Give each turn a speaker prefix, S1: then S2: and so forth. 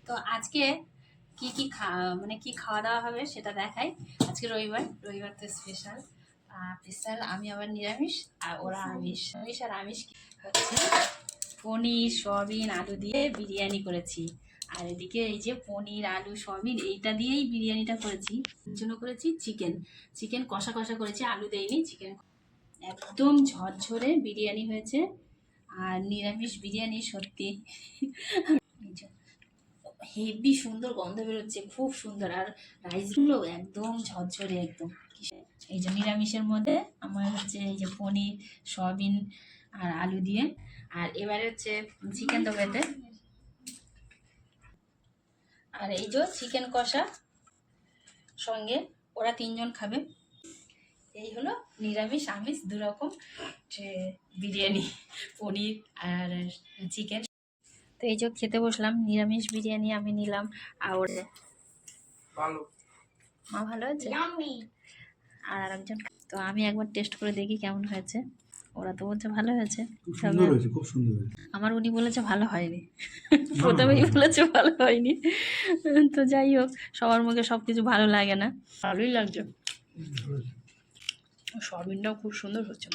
S1: তো আজকে কি কি মানে কি খাওয়া দাওয়া হবে সেটা দেখাই। আজকে রবিবার তো স্পেশাল স্পেশাল। আমি আবার নিরামিষ আর ওরা আমিষ। আমিষ আর আমিষ হচ্ছে পনির সয়াবিন আলু দিয়ে বিরিয়ানি করেছি। আর এদিকে এই যে পনির আলু সয়াবিন এইটা দিয়েই বিরিয়ানিটা করেছি। এর জন্য করেছি চিকেন কষা কষা করেছি, আলু দেইনি। চিকেন একদম ঝরঝরে বিরিয়ানি হয়েছে। আর নিরামিষ বিরিয়ানি সত্যি হেভি সুন্দর গন্ধ বেরোচ্ছে, খুব সুন্দর। আর রাইসগুলো একদম ঝরঝরে একদম। এই যে নিরামিষের মধ্যে আমার হচ্ছে এই যে পনির সয়াবিন আর আলু দিয়ে। আর এবারে হচ্ছে চিকেন তরকারিতে, আর এই যে চিকেন কষা সঙ্গে ওরা 3 জন খাবে। এই হলো নিরামিষ আমিষ দুরকম যে বিরিয়ানি, পনির আর চিকেন। তো এই যে খেতে বসলাম, নিরামিষ বিরিয়ানি আমি নিলাম। আর ভালো মা ভালো আছে আর আরেকজন। তো আমি একবার টেস্ট করে দেখি কেমন হয়েছে। ওরা তো বলছে ভালো হয়েছে,
S2: খুব সুন্দর হয়েছে।
S1: আমার উনি বলেছে ভালো হয়নি, প্রথমেই বলেছে ভালো হয়নি। তো যাই হোক, সবার মুখে সব কিছু ভালো লাগে না, ভালোই লাগছে। সয়াবিনটাও খুব সুন্দর হচ্ছে।